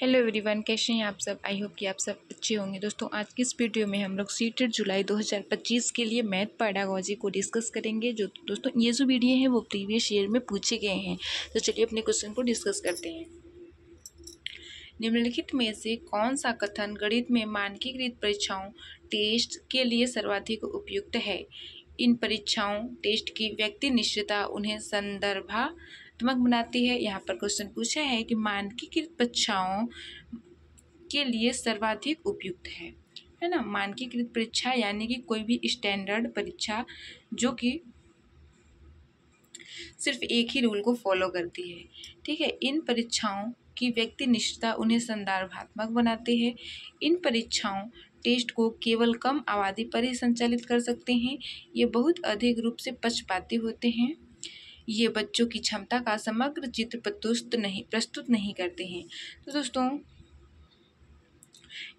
Hello everyone, कैसे हैं आप सब। आई होप कि आप सब अच्छे होंगे। दोस्तों, आज की इस वीडियो में हम लोग सीटेट जुलाई 2025 के लिए मैथ पेडागोजी को डिस्कस करेंगे। जो दोस्तों ये जो वीडियो है वो प्रीवियस ईयर में पूछे गए हैं। तो चलिए अपने क्वेश्चन को डिस्कस करते हैं। निम्नलिखित में से कौन सा कथन गणित में मानकीकृत परीक्षाओं टेस्ट के लिए सर्वाधिक उपयुक्त है। इन परीक्षाओं टेस्ट की व्यक्ति निष्ठता उन्हें संदर्भात्मक बनाती है। यहाँ पर क्वेश्चन पूछा है कि मानकीकृत परीक्षाओं के लिए सर्वाधिक उपयुक्त है ना। मानकीकृत परीक्षा यानी कि कोई भी स्टैंडर्ड परीक्षा जो कि सिर्फ एक ही रूल को फॉलो करती है। ठीक है, इन परीक्षाओं की व्यक्ति निष्ठता उन्हें संदर्भात्मक बनाते हैं। इन परीक्षाओं टेस्ट को केवल कम आबादी पर ही संचालित कर सकते हैं। ये बहुत अधिक रूप से पक्षपाती होते हैं। ये बच्चों की क्षमता का समग्र चित्र प्रस्तुत नहीं करते हैं। तो दोस्तों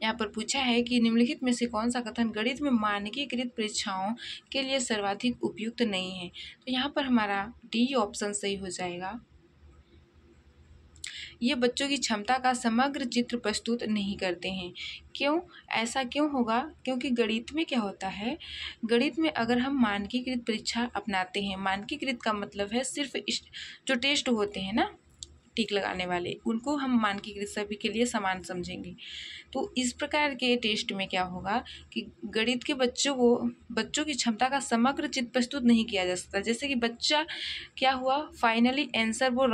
यहाँ पर पूछा है कि निम्नलिखित में से कौन सा कथन गणित में मानकीकृत परीक्षाओं के लिए सर्वाधिक उपयुक्त नहीं है। तो यहाँ पर हमारा डी ऑप्शन सही हो जाएगा। ये बच्चों की क्षमता का समग्र चित्र प्रस्तुत नहीं करते हैं। क्यों ऐसा क्यों होगा? क्योंकि गणित में क्या होता है, गणित में अगर हम मानकीकृत परीक्षा अपनाते हैं, मानकीकृत का मतलब है सिर्फ जो टेस्ट होते हैं ना टिक लगाने वाले, उनको हम मानकीकृत सभी के लिए समान समझेंगे। तो इस प्रकार के टेस्ट में क्या होगा कि गणित के बच्चों की क्षमता का समग्र चित्र प्रस्तुत नहीं किया जा सकता। जैसे कि बच्चा क्या हुआ, फाइनली आंसर वो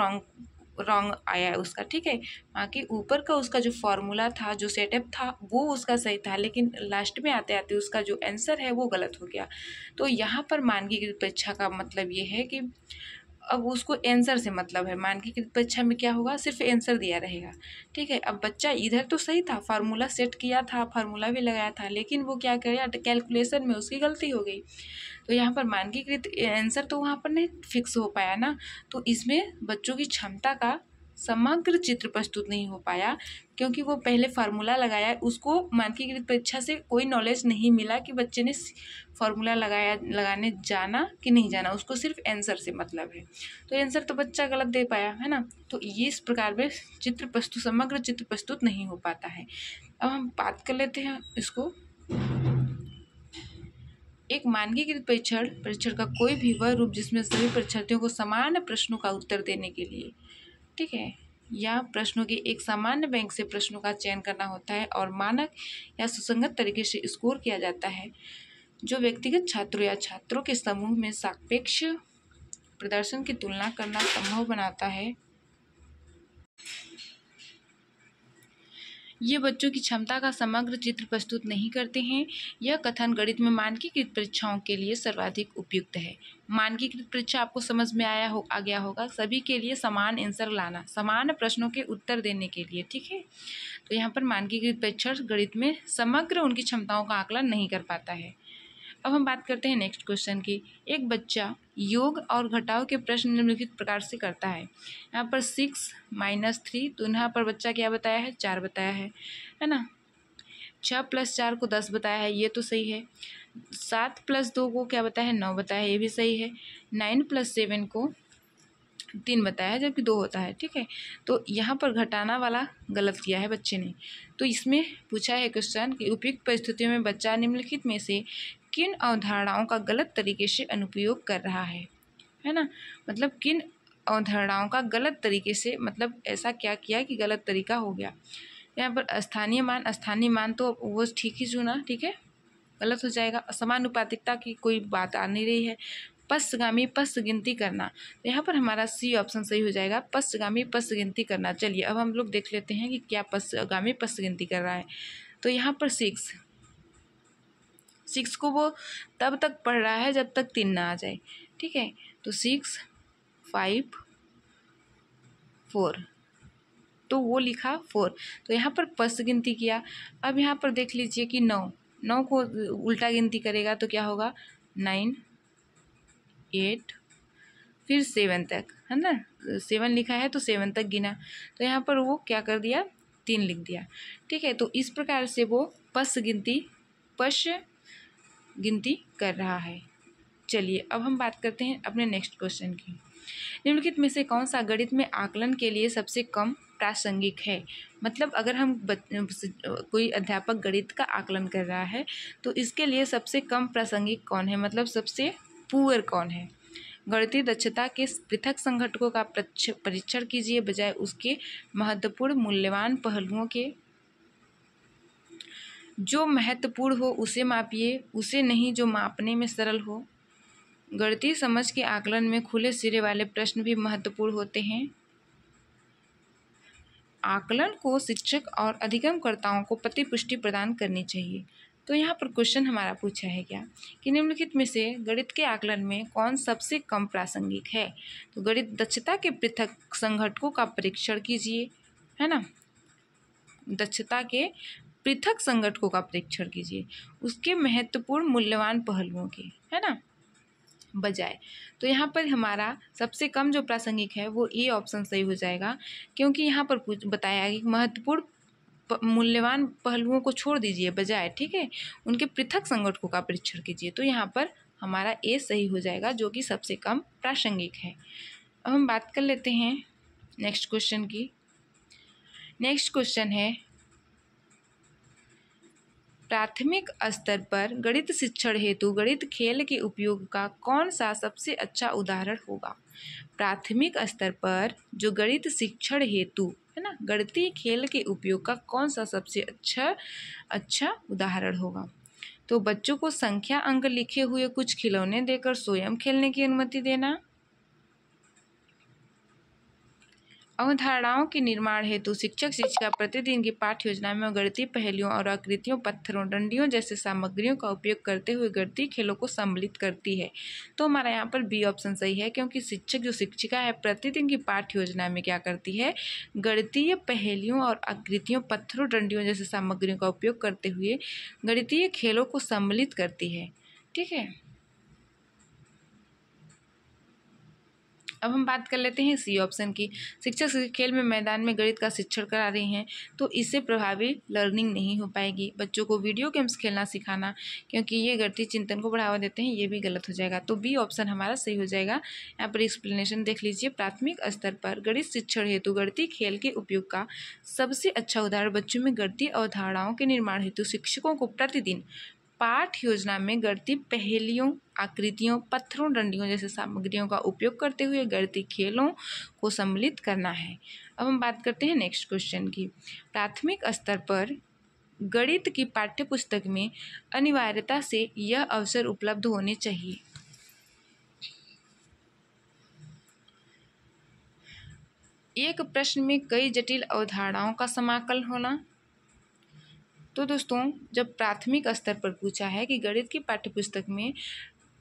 रॉन्ग आया उसका। ठीक है, बाकी ऊपर का उसका जो फॉर्मूला था, जो सेटअप था वो उसका सही था, लेकिन लास्ट में आते आते उसका जो आंसर है वो गलत हो गया। तो यहाँ पर मानकीकृत परीक्षा का मतलब ये है कि अब उसको आंसर से मतलब है। मानकीकृत परीक्षा में क्या होगा, सिर्फ आंसर दिया रहेगा। ठीक है, अब बच्चा इधर तो सही था, फार्मूला सेट किया था, फार्मूला भी लगाया था, लेकिन वो क्या किया, कैलकुलेशन में उसकी गलती हो गई। तो यहाँ पर मानकीकृत आंसर तो वहाँ पर नहीं फिक्स हो पाया ना। तो इसमें बच्चों की क्षमता का समग्र चित्र प्रस्तुत नहीं हो पाया, क्योंकि वो पहले फार्मूला लगाया, उसको मानकीकृत परीक्षा से कोई नॉलेज नहीं मिला कि बच्चे ने फार्मूला लगाने जाना कि नहीं जाना, उसको सिर्फ आंसर से मतलब है। तो आंसर तो बच्चा गलत दे पाया है ना। तो ये इस प्रकार में समग्र चित्र प्रस्तुत नहीं हो पाता है। अब हम बात कर लेते हैं इसको। एक मानकीकृत परीक्षण का कोई भी वह रूप जिसमें सभी परीक्षार्थियों को समान प्रश्नों का उत्तर देने के लिए, ठीक है, या प्रश्नों के एक सामान्य बैंक से प्रश्नों का चयन करना होता है और मानक या सुसंगत तरीके से स्कोर किया जाता है, जो व्यक्तिगत छात्रों या छात्रों के समूह में सापेक्ष प्रदर्शन की तुलना करना संभव बनाता है। ये बच्चों की क्षमता का समग्र चित्र प्रस्तुत नहीं करते हैं। यह कथन गणित में मानकीकृत परीक्षाओं के लिए सर्वाधिक उपयुक्त है। मानकीकृत परीक्षा आपको समझ में आ गया होगा, सभी के लिए समान आंसर लाना, समान प्रश्नों के उत्तर देने के लिए। ठीक है, तो यहाँ पर मानकीकृत परीक्षा गणित में समग्र उनकी क्षमताओं का आकलन नहीं कर पाता है। अब हम बात करते हैं नेक्स्ट क्वेश्चन की। एक बच्चा योग और घटाव के प्रश्न निम्नलिखित प्रकार से करता है। यहाँ पर 6 - 3, तो यहाँ पर बच्चा क्या बताया है, 4 बताया है ना। 6 + 4 को 10 बताया है, ये तो सही है। 7 + 2 को क्या बताया है, 9 बताया है, ये भी सही है। 9 + 7 को 3 बताया है, जबकि 2 होता है। ठीक है, तो यहाँ पर घटाना वाला गलत किया है बच्चे ने। तो इसमें पूछा है क्वेश्चन कि उपयुक्त परिस्थितियों में बच्चा निम्नलिखित में से किन अवधारणाओं का गलत तरीके से अनुप्रयोग कर रहा है ना। मतलब किन अवधारणाओं का गलत तरीके से, मतलब ऐसा क्या किया कि गलत तरीका हो गया। यहाँ पर स्थानीय मान तो वो ठीक ही चुना, ठीक है, गलत हो जाएगा। समानुपातिकता की कोई बात आ नहीं रही है। पश्चगामी पश्च गिनती करना, तो यहाँ पर हमारा सी ऑप्शन सही हो जाएगा, पश्चगामी पश्च गिनती करना। चलिए अब हम लोग देख लेते हैं कि क्या पश्चगामी पश्च गिनती कर रहा है। तो यहाँ पर 6 को वो तब तक पढ़ रहा है जब तक 3 ना आ जाए। ठीक है, तो 6, 5, 4, तो वो लिखा 4, तो यहाँ पर पश्च गिनती किया। अब यहाँ पर देख लीजिए कि 9 को उल्टा गिनती करेगा तो क्या होगा, 9, 8, फिर 7 तक, है ना। 7 लिखा है तो 7 तक गिना, तो यहाँ पर वो क्या कर दिया, 3 लिख दिया। ठीक है, तो इस प्रकार से वो पश्च गिनती कर रहा है। चलिए अब हम बात करते हैं अपने नेक्स्ट क्वेश्चन की। निम्नलिखित में से कौन सा गणित में आकलन के लिए सबसे कम प्रासंगिक है। मतलब अगर हम कोई अध्यापक गणित का आकलन कर रहा है तो इसके लिए सबसे कम प्रासंगिक कौन है, मतलब सबसे पुअर कौन है। गणितीय दक्षता के पृथक संघटकों का परीक्षण कीजिए, बजाय उसके महत्वपूर्ण मूल्यवान पहलुओं के। जो महत्वपूर्ण हो उसे मापिए, उसे नहीं जो मापने में सरल हो। गणितीय समझ के आकलन में खुले सिरे वाले प्रश्न भी महत्वपूर्ण होते हैं। आकलन को शिक्षक और अधिगमकर्ताओं को प्रतिपुष्टि प्रदान करनी चाहिए। तो यहाँ पर क्वेश्चन हमारा पूछा है क्या कि निम्नलिखित में से गणित के आकलन में कौन सबसे कम प्रासंगिक है। तो गणित दक्षता के पृथक संघटकों का परीक्षण कीजिए, है ना। दक्षता के पृथक संघटकों का परीक्षण कीजिए, उसके महत्वपूर्ण मूल्यवान पहलुओं के, है ना, बजाय। तो यहाँ पर हमारा सबसे कम जो प्रासंगिक है वो ए ऑप्शन सही हो जाएगा, क्योंकि यहाँ पर बताया कि महत्वपूर्ण मूल्यवान पहलुओं को छोड़ दीजिए, बजाय, ठीक है, उनके पृथक संघटकों का परीक्षण कीजिए। तो यहाँ पर हमारा ए सही हो जाएगा, जो कि सबसे कम प्रासंगिक है। अब हम बात कर लेते हैं नेक्स्ट क्वेश्चन की। नेक्स्ट क्वेश्चन है, प्राथमिक स्तर पर गणित शिक्षण हेतु गणित खेल के उपयोग का कौन सा सबसे अच्छा उदाहरण होगा। प्राथमिक स्तर पर जो गणित शिक्षण हेतु, है ना, गणितीय खेल के उपयोग का कौन सा सबसे अच्छा उदाहरण होगा। तो बच्चों को संख्या अंक लिखे हुए कुछ खिलौने देकर स्वयं खेलने की अनुमति देना। अवधारणाओं के निर्माण हेतु शिक्षक शिक्षिका प्रतिदिन की पाठ्य योजना में गणितीय पहेलियों और आकृतियों, पत्थरों, डंडियों जैसे सामग्रियों का उपयोग करते हुए गणितीय खेलों को सम्मिलित करती है। तो हमारा यहाँ पर बी ऑप्शन सही है, क्योंकि शिक्षक जो शिक्षिका है प्रतिदिन की पाठ्य योजना में क्या करती है, गणितीय पहेलियों और आकृतियों, पत्थरों, डंडियों जैसे सामग्रियों का उपयोग करते हुए गणितीय खेलों को सम्मिलित करती है। ठीक है, अब हम बात कर लेते हैं सी ऑप्शन की। शिक्षक खेल में मैदान में गणित का शिक्षण करा रही हैं, तो इससे प्रभावी लर्निंग नहीं हो पाएगी। बच्चों को वीडियो गेम्स खेलना सिखाना, क्योंकि ये गणितीय चिंतन को बढ़ावा देते हैं, ये भी गलत हो जाएगा। तो बी ऑप्शन हमारा सही हो जाएगा। यहाँ पर एक्सप्लेनेशन देख लीजिए। प्राथमिक स्तर पर गणित शिक्षण हेतु गणितीय खेल के उपयोग का सबसे अच्छा उदाहरण बच्चों में गणितीय अवधारणाओं के निर्माण हेतु शिक्षकों को प्रतिदिन पाठ्य योजना में गणितीय पहेलियों, आकृतियों, पत्थरों, डंडियों जैसे सामग्रियों का उपयोग करते हुए गणितीय खेलों को सम्मिलित करना है। अब हम बात करते हैं नेक्स्ट क्वेश्चन की। प्राथमिक स्तर पर गणित की पाठ्यपुस्तक में अनिवार्यता से यह अवसर उपलब्ध होने चाहिए। एक प्रश्न में कई जटिल अवधारणाओं का समाकलन होना। तो दोस्तों, जब प्राथमिक स्तर पर पूछा है कि गणित की पाठ्यपुस्तक में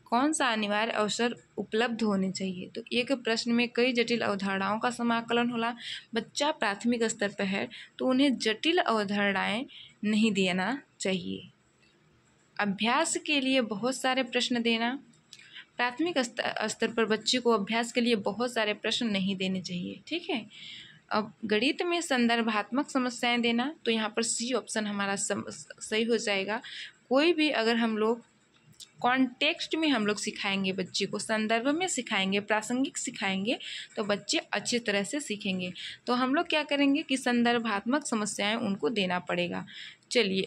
कौन सा अनिवार्य अवसर उपलब्ध होने चाहिए, तो एक प्रश्न में कई जटिल अवधारणाओं का समाकलन होला। बच्चा प्राथमिक स्तर पर है तो उन्हें जटिल अवधारणाएं नहीं देना चाहिए। अभ्यास के लिए बहुत सारे प्रश्न देना। प्राथमिक स्तर पर बच्चे को अभ्यास के लिए बहुत सारे प्रश्न नहीं देने चाहिए। ठीक है, अब गणित में संदर्भात्मक समस्याएं देना, तो यहाँ पर सी ऑप्शन हमारा सही हो जाएगा। कोई भी अगर हम लोग कॉन्टेक्स्ट में हम लोग सिखाएंगे, बच्चे को संदर्भ में सिखाएंगे, प्रासंगिक सिखाएंगे, तो बच्चे अच्छी तरह से सीखेंगे। तो हम लोग क्या करेंगे कि संदर्भात्मक समस्याएं उनको देना पड़ेगा। चलिए,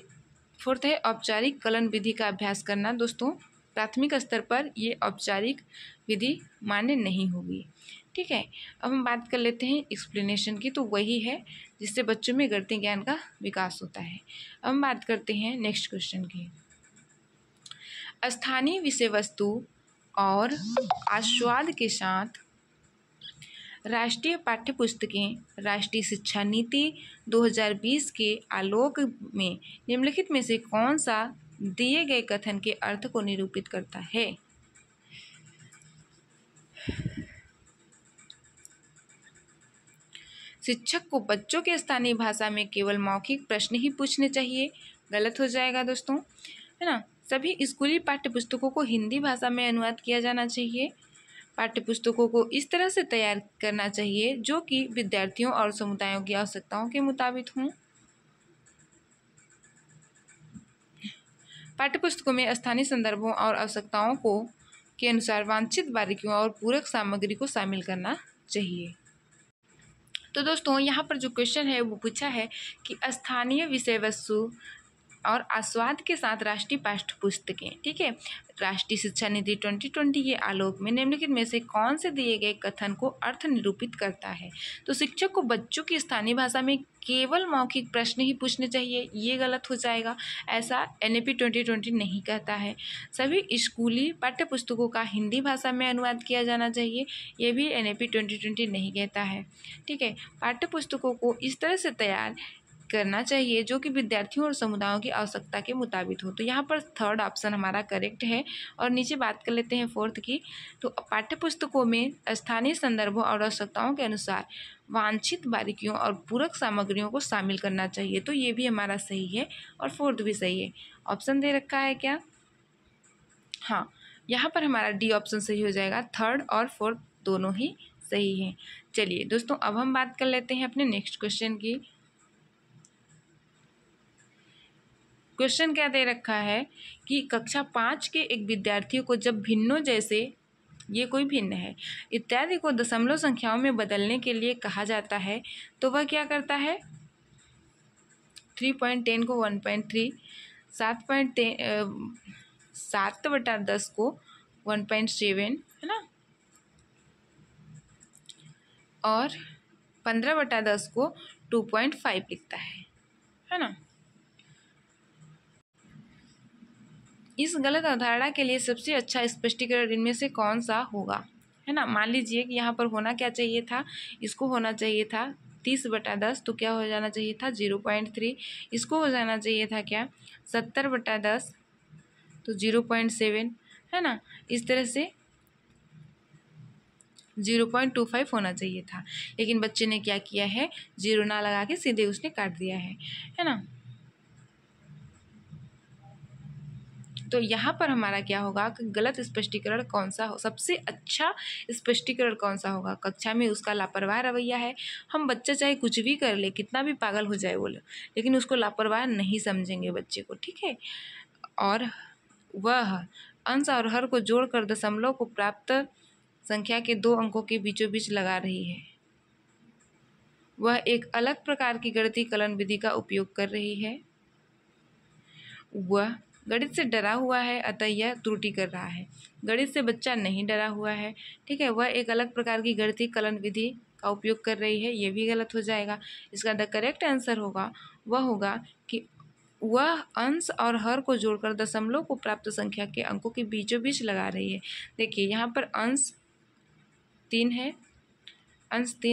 फोर्थ है औपचारिक कलन विधि का अभ्यास करना। दोस्तों, प्राथमिक स्तर पर ये औपचारिक विधि मान्य नहीं होगी। ठीक है, अब हम बात कर लेते हैं एक्सप्लेनेशन की। तो वही है जिससे बच्चों में गणितीय ज्ञान का विकास होता है। अब हम बात करते हैं नेक्स्ट क्वेश्चन की। स्थानीय विषय वस्तु और आस्वाद के साथ राष्ट्रीय पाठ्यपुस्तकें राष्ट्रीय शिक्षा नीति 2020 के आलोक में निम्नलिखित में से कौन सा दिए गए कथन के अर्थ को निरूपित करता है। शिक्षक को बच्चों के स्थानीय भाषा में केवल मौखिक प्रश्न ही पूछने चाहिए। गलत हो जाएगा दोस्तों, है ना। सभी स्कूली पाठ्यपुस्तकों को हिंदी भाषा में अनुवाद किया जाना चाहिए। पाठ्यपुस्तकों को इस तरह से तैयार करना चाहिए जो कि विद्यार्थियों और समुदायों की आवश्यकताओं के मुताबिक हों। पाठ्यपुस्तकों में स्थानीय संदर्भों और आवश्यकताओं को के अनुसार वांछित बारीकियों और पूरक सामग्री को शामिल करना चाहिए। तो दोस्तों यहाँ पर जो क्वेश्चन है वो पूछा है कि स्थानीय विषय वस्तु और आस्वाद के साथ राष्ट्रीय पाठ्य पुस्तकें, ठीक है, राष्ट्रीय शिक्षा नीति 2020 के आलोक में निम्नलिखित में से कौन से दिए गए कथन को अर्थ निरूपित करता है। तो शिक्षक को बच्चों की स्थानीय भाषा में केवल मौखिक प्रश्न ही पूछने चाहिए, ये गलत हो जाएगा। ऐसा NAP 2020 नहीं कहता है। सभी स्कूली पाठ्य पुस्तकों का हिंदी भाषा में अनुवाद किया जाना चाहिए, ये भी NAP 2020 नहीं कहता है, ठीक है। पाठ्य पुस्तकों को इस तरह से तैयार करना चाहिए जो कि विद्यार्थियों और समुदायों की आवश्यकता के मुताबिक हो। तो यहाँ पर थर्ड ऑप्शन हमारा करेक्ट है। और नीचे बात कर लेते हैं फोर्थ की। तो पाठ्य पुस्तकों में स्थानीय संदर्भों और आवश्यकताओं के अनुसार वांछित बारीकियों और पूरक सामग्रियों को शामिल करना चाहिए। तो ये भी हमारा सही है और फोर्थ भी सही है। ऑप्शन दे रखा है क्या? हाँ, यहाँ पर हमारा डी ऑप्शन सही हो जाएगा। थर्ड और फोर्थ दोनों ही सही हैं। चलिए दोस्तों, अब हम बात कर लेते हैं अपने नेक्स्ट क्वेश्चन की। क्वेश्चन क्या दे रखा है कि कक्षा 5 के एक विद्यार्थियों को जब भिन्नों जैसे, ये कोई भिन्न है, इत्यादि को दशमलव संख्याओं में बदलने के लिए कहा जाता है तो वह क्या करता है? 3.10 को 1.3, 7/10 को 1.7, है ना, और 15/10 को 2.5 लिखता है ना। इस गलत अवधारणा के लिए सबसे अच्छा स्पष्टीकरण इनमें से कौन सा होगा, है ना। मान लीजिए कि यहाँ पर होना क्या चाहिए था, इसको होना चाहिए था 30/10, तो क्या हो जाना चाहिए था 0.3। इसको हो जाना चाहिए था क्या 70/10, तो 0.7, है ना। इस तरह से 0.25 होना चाहिए था, लेकिन बच्चे ने क्या किया है, 0 ना लगा के सीधे उसने काट दिया है ना। तो यहाँ पर हमारा क्या होगा कि गलत स्पष्टीकरण कौन सा हो, सबसे अच्छा स्पष्टीकरण कौन सा होगा? कक्षा में उसका लापरवाह रवैया है। हम बच्चा चाहे कुछ भी कर ले, कितना भी पागल हो जाए बोले, लेकिन उसको लापरवाह नहीं समझेंगे बच्चे को, ठीक है। और वह अंश और हर को जोड़कर दशमलव को प्राप्त संख्या के 2 अंकों के बीचों बीच लगा रही है। वह एक अलग प्रकार की गणितीय कलन विधि का उपयोग कर रही है। वह गणित से डरा हुआ है, अतः यह त्रुटि कर रहा है। गणित से बच्चा नहीं डरा हुआ है, ठीक है। वह एक अलग प्रकार की गणितीय कलन विधि का उपयोग कर रही है, ये भी गलत हो जाएगा। इसका द करेक्ट आंसर होगा वह होगा कि वह अंश और हर को जोड़कर दशमलव को प्राप्त संख्या के अंकों के बीचों बीच लगा रही है। देखिए यहाँ पर अंश 3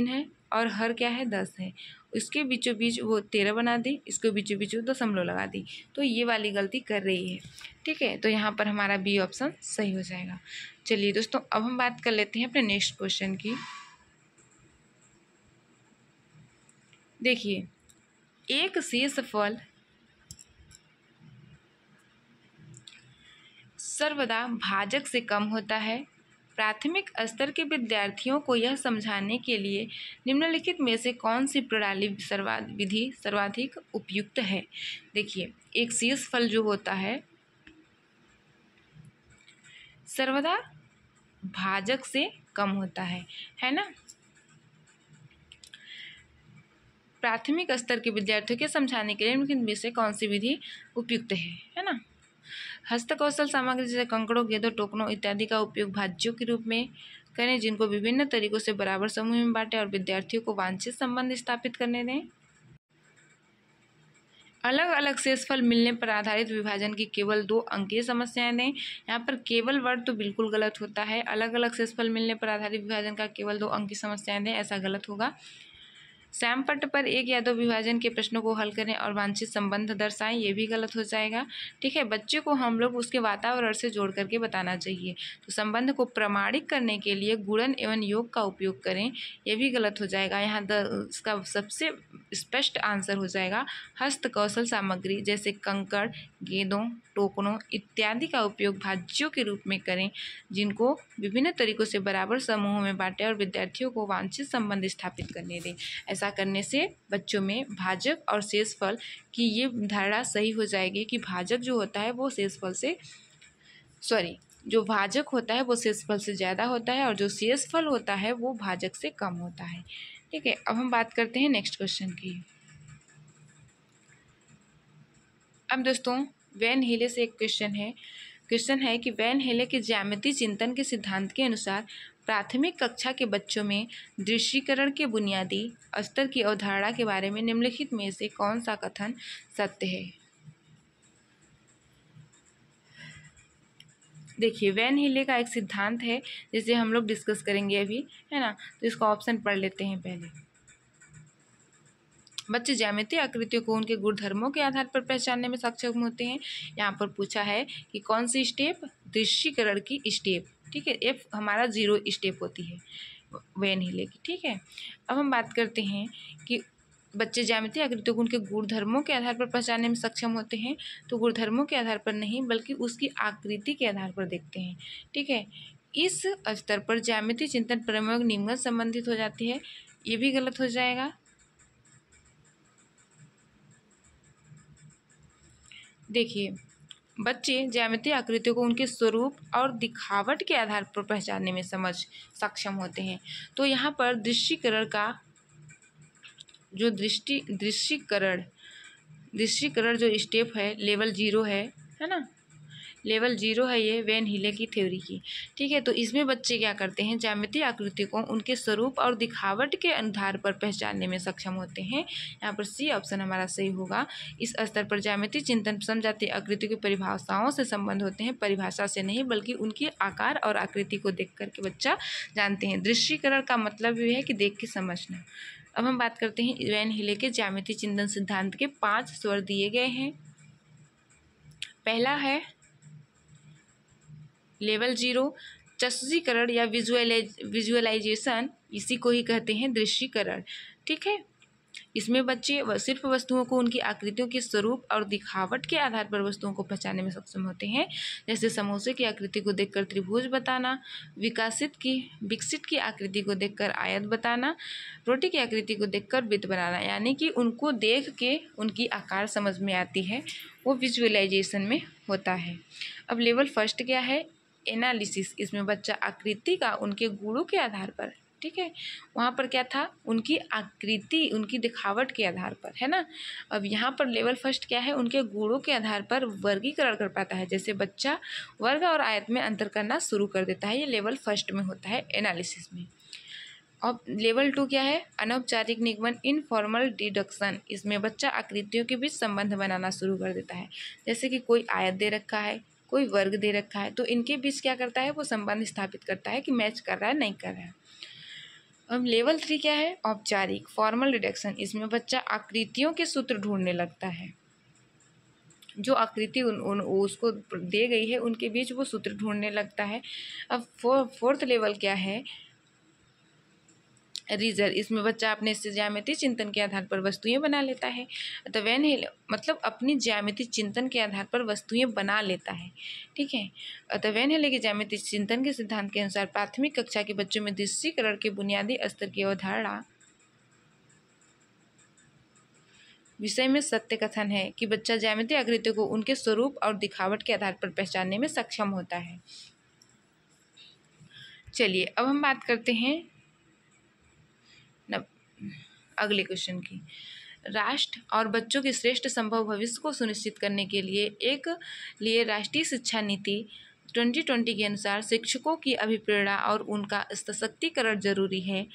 है और हर क्या है 10 है, इसके बीचों बीच वो 13 बना दी, इसके बीचों बीच वो दशमलव लगा दी, तो ये वाली गलती कर रही है, ठीक है। तो यहाँ पर हमारा बी ऑप्शन सही हो जाएगा। चलिए दोस्तों, अब हम बात कर लेते हैं अपने नेक्स्ट क्वेश्चन की। देखिए, एक शेष फल सर्वदा भाजक से कम होता है। प्राथमिक स्तर के विद्यार्थियों को यह समझाने के लिए निम्नलिखित में से कौन सी प्रणाली विधि सर्वाधिक उपयुक्त है? देखिए, एक शेष फल जो होता है सर्वदा भाजक से कम होता है ना। प्राथमिक स्तर के विद्यार्थियों के समझाने के लिए निम्नलिखित में से कौन सी विधि उपयुक्त है ना। हस्तकौशल सामग्री जैसे कंकड़ों, गेंदों, टोकनों इत्यादि का उपयोग भाज्यों के रूप में करें, जिनको विभिन्न तरीकों से बराबर समूह में बांटें और विद्यार्थियों को वांछित संबंध स्थापित करने दें। अलग अलग शेषफल मिलने पर आधारित विभाजन की केवल 2 अंकीय समस्याएं दें। यहाँ पर केवल वर्ड तो बिल्कुल गलत होता है। अलग अलग शेषफल मिलने पर आधारित विभाजन का केवल 2 अंकीय समस्याएं दें, ऐसा गलत होगा। श्यामपट्ट पर 1 या 2 विभाजन के प्रश्नों को हल करें और वांछित संबंध दर्शाएं, ये भी गलत हो जाएगा, ठीक है। बच्चे को हम लोग उसके वातावरण से जोड़ करके बताना चाहिए। तो संबंध को प्रमाणित करने के लिए गुणन एवं योग का उपयोग करें, ये भी गलत हो जाएगा। यहाँ इसका सबसे स्पष्ट आंसर हो जाएगा हस्तकौशल सामग्री जैसे कंकड़, गेंदों, टोकनों इत्यादि का उपयोग भाज्यों के रूप में करें, जिनको विभिन्न तरीकों से बराबर समूहों में बांटें और विद्यार्थियों को वांछित संबंध स्थापित करने दें। ऐसा करने से बच्चों में भाजक और शेषफल की ये धारणा सही हो जाएगी कि भाजक जो होता है वो शेषफल से जो भाजक होता है वो शेषफल से ज़्यादा होता है और जो शेषफल होता है वो भाजक से कम होता है, ठीक है, अब हम बात करते हैं नेक्स्ट क्वेश्चन की। अब दोस्तों वैन हेले से एक क्वेश्चन है कि वैन हेले के ज्यामितीय चिंतन के सिद्धांत के अनुसार प्राथमिक कक्षा के बच्चों में दृश्यीकरण के बुनियादी स्तर की अवधारणा के बारे में निम्नलिखित में से कौन सा कथन सत्य है। देखिए वैन हेले का एक सिद्धांत है जिसे हम लोग डिस्कस करेंगे अभी, है ना। तो इसका ऑप्शन पढ़ लेते हैं पहले। बच्चे ज्यामितीय आकृतियों को उनके गुणधर्मों के आधार पर पहचानने में सक्षम होते हैं। यहाँ पर पूछा है कि कौन सी स्टेप, दृश्यीकरण की स्टेप, ठीक है। एफ हमारा 0 स्टेप होती है वैन हेले की, ठीक है। अब हम बात करते हैं कि बच्चे ज्यामितीय आकृतियों को उनके गुणधर्मों के आधार पर पहचानने में सक्षम होते हैं। तो गुणधर्मों के आधार पर नहीं बल्कि उसकी आकृति के आधार पर देखते हैं, ठीक है। इस स्तर पर ज्यामितीय चिंतन प्रयोग निम्न संबंधित हो जाती है, ये भी गलत हो जाएगा। देखिए बच्चे ज्यामितीय आकृतियों को उनके स्वरूप और दिखावट के आधार पर पहचानने में सक्षम होते हैं। तो यहाँ पर दृश्यीकरण का जो दृश्यीकरण जो स्टेप है लेवल 0 है ना, लेवल 0 है ये वैन हेले की थ्योरी की, ठीक है। तो इसमें बच्चे क्या करते हैं, ज्यामितीय आकृति को उनके स्वरूप और दिखावट के आधार पर पहचानने में सक्षम होते हैं। यहाँ पर सी ऑप्शन हमारा सही होगा। इस स्तर पर ज्यामितीय चिंतन समझाती आकृति की परिभाषाओं से संबंध होते हैं, परिभाषा से नहीं बल्कि उनकी आकार और आकृति को देख करके बच्चा जानते हैं। दृश्यीकरण का मतलब ये है कि देख के समझना। अब हम बात करते हैं वैन हेले के ज्यामितीय चिंतन सिद्धांत के 5 स्वर दिए गए हैं। पहला है लेवल 0 चक्षुषीकरण या विजुअलाइजेशन, इसी को ही कहते हैं दृश्यीकरण, ठीक है। इसमें बच्चे सिर्फ वस्तुओं को उनकी आकृतियों के स्वरूप और दिखावट के आधार पर वस्तुओं को पहचानने में सक्षम होते हैं। जैसे समोसे की आकृति को देखकर त्रिभुज बताना, विकसित की आकृति को देखकर आयत बताना, रोटी की आकृति को देखकर वृत्त बनाना, यानी कि उनको देख के उनकी आकार समझ में आती है, वो विजुअलाइजेशन में होता है। अब लेवल फर्स्ट क्या है, एनालिसिस। इसमें बच्चा आकृति का उनके गुणों के आधार पर, ठीक है, वहाँ पर क्या था, उनकी आकृति उनकी दिखावट के आधार पर, है ना। अब यहाँ पर लेवल फर्स्ट क्या है, उनके गुणों के आधार पर वर्गीकरण कर पाता है। जैसे बच्चा वर्ग और आयत में अंतर करना शुरू कर देता है, ये लेवल फर्स्ट में होता है एनालिसिस में। अब लेवल 2 क्या है, अनौपचारिक निगमन, इनफॉर्मल डिडक्शन। इसमें बच्चा आकृतियों के बीच संबंध बनाना शुरू कर देता है। जैसे कि कोई आयत दे रखा है, कोई वर्ग दे रखा है, तो इनके बीच क्या करता है, वो संबंध स्थापित करता है कि मैच कर रहा है नहीं कर रहा है। अब लेवल 3 क्या है, औपचारिक, फॉर्मल डिडक्शन। इसमें बच्चा आकृतियों के सूत्र ढूंढने लगता है। जो आकृति उसको दे गई है उनके बीच वो सूत्र ढूंढने लगता है। अब फोर्थ लेवल क्या है, रीजर। इसमें बच्चा अपने ज्यामितीय चिंतन के आधार पर वस्तुएं बना लेता है। तो वैन हेले मतलब अपनी ज्यामितीय चिंतन के आधार पर वस्तुएं बना लेता है, ठीक है। तो वैन हेले के ज्यामितीय चिंतन के सिद्धांत के अनुसार प्राथमिक कक्षा के बच्चों में दृश्यीकरण के बुनियादी स्तर की अवधारणा विषय में सत्य कथन है कि बच्चा ज्यामितीय आकृतियों को उनके स्वरूप और दिखावट के आधार पर पहचानने में सक्षम होता है। चलिए अब हम बात करते हैं अगले क्वेश्चन की। राष्ट्र और बच्चों के श्रेष्ठ संभव भविष्य को सुनिश्चित करने के लिए राष्ट्रीय शिक्षा नीति 2020 के अनुसार शिक्षकों की अभिप्रेरणा और उनका सशक्तिकरण जरूरी है।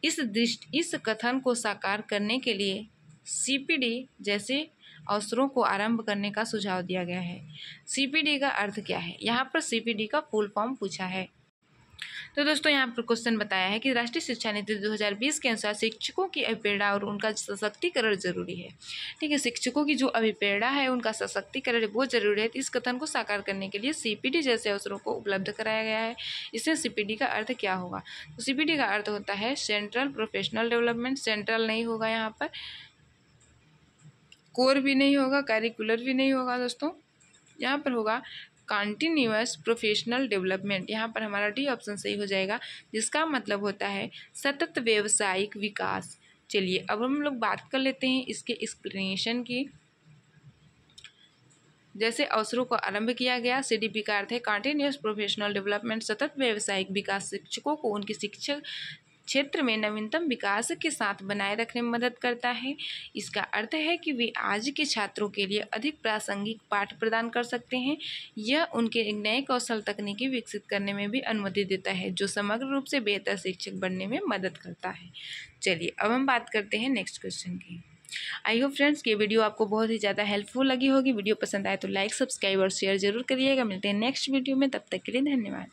इस कथन को साकार करने के लिए CPD जैसे अवसरों को आरंभ करने का सुझाव दिया गया है। CPD का अर्थ क्या है, यहाँ पर CPD का फुल फॉर्म पूछा है। तो दोस्तों यहाँ पर क्वेश्चन बताया है कि राष्ट्रीय शिक्षा नीति 2020 के अनुसार शिक्षकों की अभिप्रेरणा और उनका सशक्तिकरण जरूरी है, ठीक है। शिक्षकों की जो अभिप्रेरणा है उनका सशक्तिकरण वो जरूरी है। इस कथन को साकार करने के लिए CPD जैसे अवसरों को उपलब्ध कराया गया है। इससे CPD का अर्थ क्या होगा, तो CPD का अर्थ होता है सेंट्रल प्रोफेशनल डेवलपमेंट। सेंट्रल नहीं होगा, यहाँ पर कोर भी नहीं होगा, करिकुलर भी नहीं होगा दोस्तों, यहाँ पर होगा कॉन्टिन्यूअस प्रोफेशनल डेवलपमेंट। यहाँ पर हमारा डी ऑप्शन सही हो जाएगा, जिसका मतलब होता है सतत व्यावसायिक विकास। चलिए अब हम लोग बात कर लेते हैं इसके एक्सप्लेनेशन की। जैसे अवसरों को आरंभ किया गया, CDP का अर्थ है कॉन्टिन्यूअस प्रोफेशनल डेवलपमेंट, सतत व्यावसायिक विकास। शिक्षकों को उनकी क्षेत्र में नवीनतम विकास के साथ बनाए रखने में मदद करता है। इसका अर्थ है कि वे आज के छात्रों के लिए अधिक प्रासंगिक पाठ प्रदान कर सकते हैं। यह उनके नए कौशल तकनीकी विकसित करने में भी अनुमति देता है, जो समग्र रूप से बेहतर शिक्षक बनने में मदद करता है। चलिए अब हम बात करते हैं नेक्स्ट क्वेश्चन की। आई होप फ्रेंड्स कि वीडियो आपको बहुत ही ज़्यादा हेल्पफुल लगी होगी। वीडियो पसंद आए तो लाइक, सब्सक्राइब और शेयर जरूर करिएगा। मिलते हैं नेक्स्ट वीडियो में, तब तक के लिए धन्यवाद।